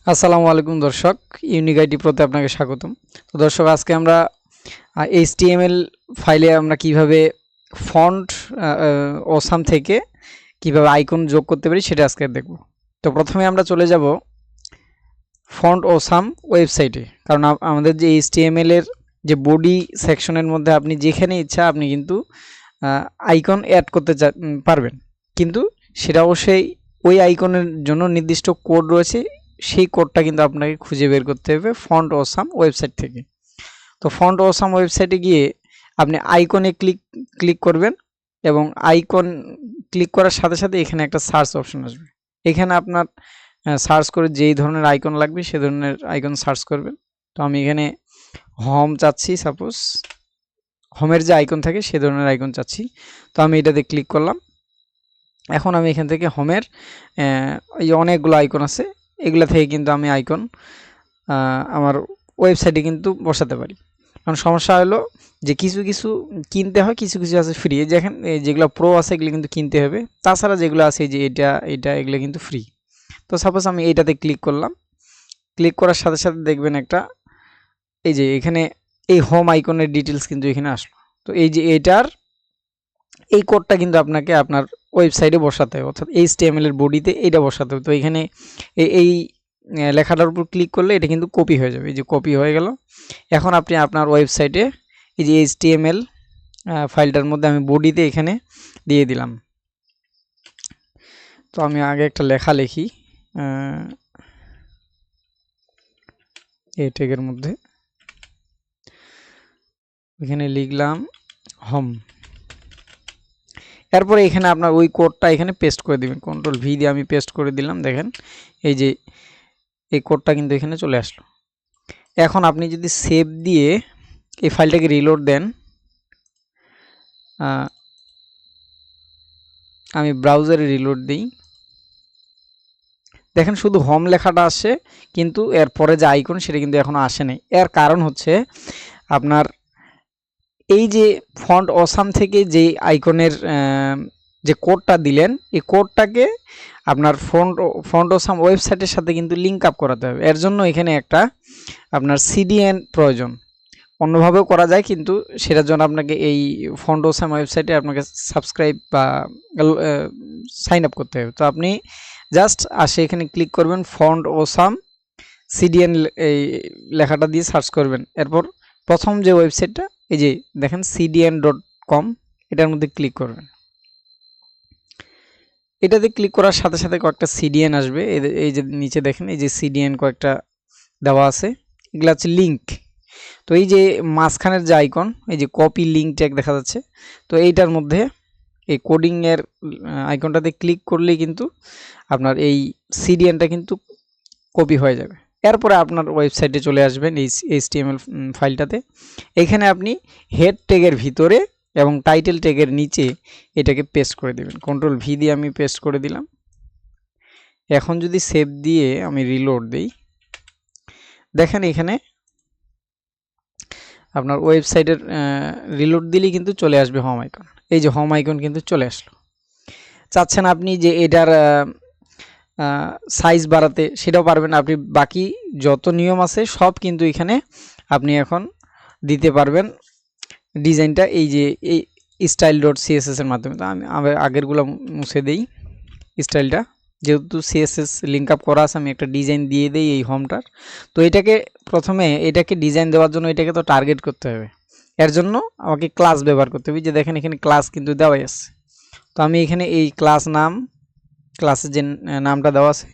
আসসালামু আলাইকুম দর্শক, ইউনিক আইটি প্রোতে আপনাকে স্বাগতম। তো দর্শক, আজকে আমরা HTML ফাইলে আমরা কিভাবে ফন্ট অসাম থেকে কিভাবে আইকন যোগ করতে পারি সেটা আজকে দেখব। তো প্রথমে আমরা চলে যাব ফন্ট অসাম ওয়েবসাইটে, কারণ আমাদের যে HTML এর যে বডি সেকশনের মধ্যে আপনি যেখানে ইচ্ছা আপনি কিন্তু আইকন অ্যাড করতে পারবেন, কিন্তু সেটা অবশ্যই ওই আইকনের জন্য নির্দিষ্ট কোড রয়েছে। সেই কোডটা কিন্তু আপনাকে খুঁজে বের করতে হবে ফন্ট অসাম ওয়েবসাইট থেকে। তো ফন্ট অসাম ওয়েবসাইটে গিয়ে আপনি আইকনে ক্লিক করবেন এবং আইকন ক্লিক করার সাথে সাথে এখানে একটা সার্চ অপশন আসবে। এখানে আপনার সার্চ করে যেই ধরনের আইকন লাগবে সে ধরনের আইকন সার্চ করবেন। তো আমি এখানে হোম চাচ্ছি, সাপোজ হোমের যে আইকন থাকে সে ধরনের আইকন চাচ্ছি। তো আমি এটাতে ক্লিক করলাম। এখন আমি এখান থেকে হোমের এই অনেকগুলো আইকন আছে, এগুলা থেকে কিন্তু আমি আইকন আমার ওয়েবসাইটে কিন্তু বসাতে পারি। কারণ সমস্যা হলো যে কিছু কিছু কিনতে হয়, কিছু কিছু আছে ফ্রি। যেগুলো প্রো আছে এগুলো কিন্তু কিনতে হবে, তাছাড়া যেগুলো আছে যে এটা এগুলো কিন্তু ফ্রি। তো সাপোজ আমি এইটাতে ক্লিক করলাম। ক্লিক করার সাথে সাথে দেখবেন একটা এই যে এখানে এই হোম আইকনের ডিটেলস কিন্তু এখানে আসলো। তো এই যে এটার এই কোডটা কিন্তু আপনাকে আপনার ওয়েবসাইটে বসাতে হবে, অর্থাৎ HTML এর বডিতে এটা বসাতে হবে। তো এখানে এই লেখাটার উপর ক্লিক করলে এটা কিন্তু কপি হয়ে যাবে। এই যে কপি হয়ে গেল। এখন আপনি আপনার ওয়েবসাইটে এই যে HTML ফাইলটার মধ্যে আমি বডিতে এখানে দিয়ে দিলাম। তো আমি আগে একটা লেখা লিখি এই ট্যাগের মধ্যে, এখানে লিখলাম হোম। এরপরে এখানে আপনার ওই কোডটা এখানে পেস্ট করে দিবেন। কন্ট্রোল ভি দিয়ে আমি পেস্ট করে দিলাম। দেখেন এই যে এই কোডটা কিন্তু এখানে চলে আসলো। এখন আপনি যদি সেভ দিয়ে এই ফাইলটাকে রিলোড দেন, আমি ব্রাউজারে রিলোড দিই, দেখেন শুধু হোম লেখাটা আসে, কিন্তু এরপরে যে আইকন সেটা কিন্তু এখনো আসে নাই। এর কারণ হচ্ছে আপনার এই যে ফন্ট অসাম থেকে যে আইকনের যে কোডটা দিলেন, এই কোডটাকে আপনার ফন্ট অসাম ওয়েবসাইটের সাথে কিন্তু লিঙ্ক আপ করাতে হবে। এর জন্য এখানে একটা আপনার CDN প্রয়োজন। অন্যভাবেও করা যায়, কিন্তু সেটার জন্য আপনাকে এই ফন্ট অসাম ওয়েবসাইটে আপনাকে সাবস্ক্রাইব বা সাইন আপ করতে হবে। তো আপনি জাস্ট আসে এখানে ক্লিক করবেন, ফন্ট অসাম CDN এই লেখাটা দিয়ে সার্চ করবেন। এরপর প্রথম যে ওয়েবসাইটটা এই যে দেখেন cdn.com, এটার মধ্যে ক্লিক করবেন। এটাতে ক্লিক করার সাথে সাথে কয়েকটা CDN আসবে। এই যে নিচে দেখেন এই যে CDN কয়েকটা দেওয়া আছে, এগুলো হচ্ছে লিঙ্ক। তো এই যে মাঝখানের যে আইকন, এই যে কপি লিঙ্ক ট্যাগ দেখা যাচ্ছে, তো এইটার মধ্যে এই কোডিংয়ের আইকনটাতে ক্লিক করলেই কিন্তু আপনার এই CDNটা কিন্তু কপি হয়ে যাবে। এরপরে আপনার ওয়েবসাইটে চলে আসবেন এই HTML ফাইলটাতে। এখানে আপনি হেড ট্যাগের ভিতরে এবং টাইটেল ট্যাগের নিচে এটাকে পেস্ট করে দেবেন। কন্ট্রোল ভি দিয়ে আমি পেস্ট করে দিলাম। এখন যদি সেভ দিয়ে আমি রিলোড দিই, দেখেন এখানে আপনার ওয়েবসাইটের রিলোড দিলেই কিন্তু চলে আসবে হোম আইকন। এই যে হোম আইকন কিন্তু চলে আসলো। চাচ্ছেন আপনি যে এটার সাইজ বাড়াতে, সেটাও পারবেন। আপনি বাকি যত নিয়ম আছে সব কিন্তু এখানে আপনি এখন দিতে পারবেন ডিজাইনটা, এই যে এই style.css এর মাধ্যমে। তো আমি আগেরগুলো মুছে দেই স্টাইলটা, যেহেতু CSS লিঙ্ক আপ করা আছে আমি একটা ডিজাইন দিয়ে দেই এই হোমটার। তো এটাকে প্রথমে এটাকে ডিজাইন দেওয়ার জন্য এটাকে তো টার্গেট করতে হবে। এর জন্য আমাকে ক্লাস ব্যবহার করতে হবে। যে দেখেন এখানে ক্লাস কিন্তু দেওয়াই আছে। তো আমি এখানে এই ক্লাস নাম, ক্লাসের যে নামটা দেওয়া আছে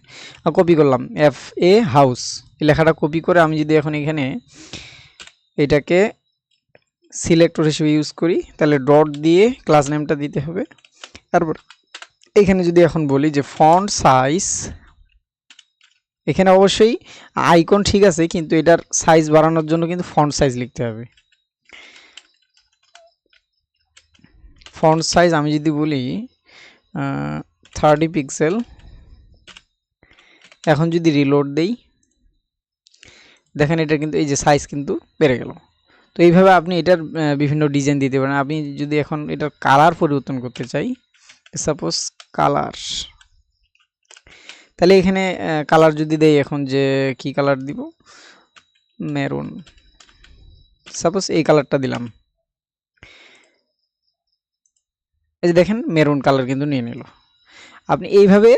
কপি করলাম, FA হাউস এই লেখাটা কপি করে আমি যদি এখন এখানে এটাকে সিলেক্টর হিসেবে ইউজ করি, তাহলে ডট দিয়ে ক্লাস নেমটা দিতে হবে। তারপর এখানে যদি এখন বলি যে ফন্ট সাইজ, এখানে অবশ্যই আইকন ঠিক আছে, কিন্তু এটার সাইজ বাড়ানোর জন্য কিন্তু ফন্ট সাইজ লিখতে হবে। ফন্ট সাইজ আমি যদি বলি 30 পিক্সেল, এখন যদি রিলোড দেই, দেখেন এটা কিন্তু এই যে সাইজ কিন্তু বেড়ে গেল। তো এইভাবে আপনি এটার বিভিন্ন ডিজাইন দিতে পারেন। আপনি যদি এখন এটার কালার পরিবর্তন করতে চাই, সাপোজ কালার, তাহলে এখানে কালার যদি দেই এখন যে কি কালার দিব, মেরুন, সাপোজ এই কালারটা দিলাম, এই যে দেখেন মেরুন কালার কিন্তু নিয়ে নিল। আপনি এইভাবে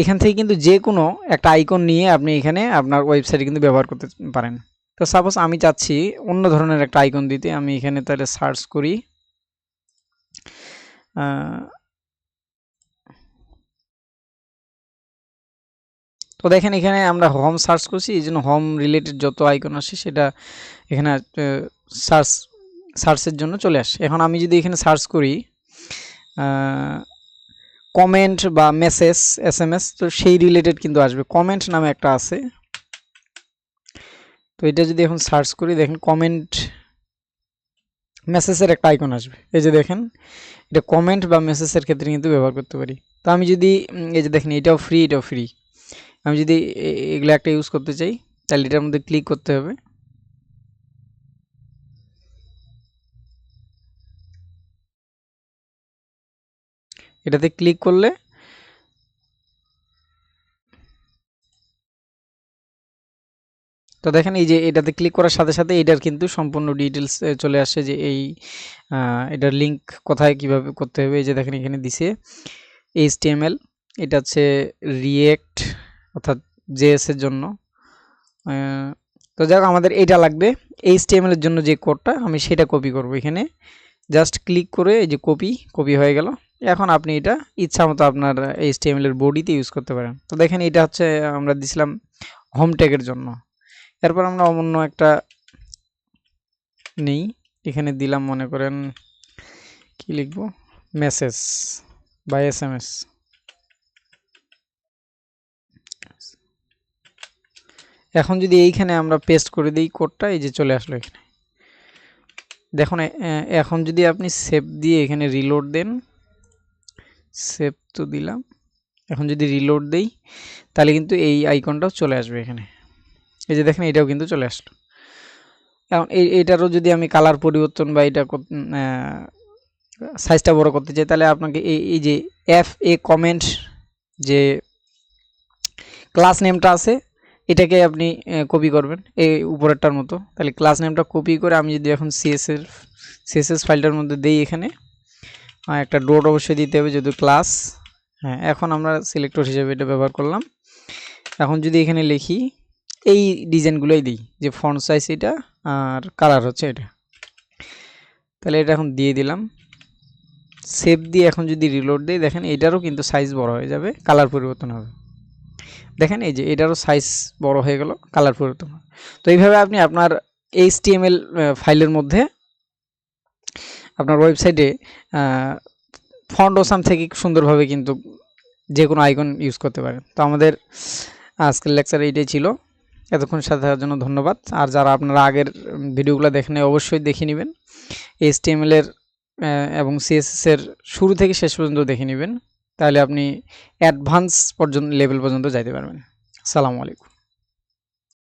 এখান থেকে কিন্তু যে কোনো একটা আইকন নিয়ে আপনি এখানে আপনার ওয়েবসাইটে কিন্তু ব্যবহার করতে পারেন। তো সাপোজ আমি চাচ্ছি অন্য ধরনের একটা আইকন দিতে, আমি এখানে তাহলে সার্চ করি, তো দেখেন এখানে আমরা হোম সার্চ করছি, এই জন্য হোম রিলেটেড যত আইকন আসে সেটা এখানে সার্চের জন্য চলে আসে। এখন আমি যদি এখানে সার্চ করি কমেন্ট বা মেসেজ SMS, তো সেই রিলেটেড কিন্তু আসবে। কমেন্ট নামে একটা আছে, তো এটা যদি এখন সার্চ করি দেখেন কমেন্ট মেসেজের একটা আইকন আসবে। এই যে দেখেন এটা কমেন্ট বা মেসেজের ক্ষেত্রে কিন্তু ব্যবহার করতে পারি। তো আমি যদি এই যে দেখেন এটাও ফ্রি, এটাও ফ্রি, আমি যদি এগুলো একটা ইউজ করতে চাই তাহলে এটার মধ্যে ক্লিক করতে হবে। এটাতে ক্লিক করলে তো দেখেন এই যে এটাতে ক্লিক করার সাথে সাথে এটার কিন্তু সম্পূর্ণ ডিটেলস চলে আসে, যে এই এটার লিঙ্ক কোথায় কিভাবে করতে হবে। এই যে দেখেন এখানে দিছে HTML, এটা হচ্ছে রিয়েক্ট অর্থাৎ JS এর জন্য। তো যাক আমাদের এটা লাগবে HTML এর জন্য যে কোডটা, আমি সেটা কপি করব। এখানে জাস্ট ক্লিক করে এই যে কপি হয়ে গেল। এখন আপনি এটা ইচ্ছা মতো আপনার HTML এর বডিতে ইউজ করতে পারেন। তো দেখেন এটা হচ্ছে আমরা দিছিলাম হোম ট্যাগের জন্য। এরপর আমরা অন্য একটা নেই, এখানে দিলাম মনে করেন কি লিখবো, মেসেজ বা SMS। এখন যদি এইখানে আমরা পেস্ট করে দিই কোডটা, এই যে চলে আসলো এখানে দেখুন। এখন যদি আপনি সেভ দিয়ে এখানে রিলোড দেন, সেভ তো দিলাম, এখন যদি রিলোড দেই তাহলে কিন্তু এই আইকনটাও চলে আসবে এখানে। এই যে দেখেন এটাও কিন্তু চলে আসলো। এখন এইটারও যদি আমি কালার পরিবর্তন বা এটা সাইজটা বড় করতে চাই, তাহলে আপনাকে এই যে FA কমেন্ট যে ক্লাস নেমটা আছে এটাকে আপনি কপি করবেন এই উপরেরটার মতো। তাহলে ক্লাস নেমটা কপি করে আমি যদি এখন CSS ফাইলটার মধ্যে দেই, এখানে একটা ডট অবশ্যই দিতে হবে যেহেতু ক্লাস। হ্যাঁ, এখন আমরা সিলেক্টর হিসেবে এটা ব্যবহার করলাম। এখন যদি এখানে লিখি এই ডিজাইনগুলোই দিই, যে ফন্ট সাইজ এটা আর কালার হচ্ছে এটা, তাহলে এটা এখন দিয়ে দিলাম, সেভ দিয়ে এখন যদি রিলোড দিই দেখেন এটারও কিন্তু সাইজ বড় হয়ে যাবে, কালার পরিবর্তন হবে। দেখেন এই যে এটারও সাইজ বড় হয়ে গেল, কালার পরিবর্তন হবে। তো এইভাবে আপনি আপনার HTML ফাইলের মধ্যে আপনার ওয়েবসাইটে ফন্ট ওসাম থেকে সুন্দরভাবে কিন্তু যে কোনো আইকন ইউজ করতে পারেন। তো আমাদের আজকের লেকচার এইটাই ছিল। এতক্ষণ সাথে থাকার জন্য ধন্যবাদ। আর যারা আপনারা আগের ভিডিওগুলো দেখেন অবশ্যই দেখে নেবেন, HTML এর এবং CSS এর শুরু থেকে শেষ পর্যন্ত দেখে নেবেন, তাহলে আপনি অ্যাডভান্স লেভেল পর্যন্ত যাইতে পারবেন। আসসালামু আলাইকুম।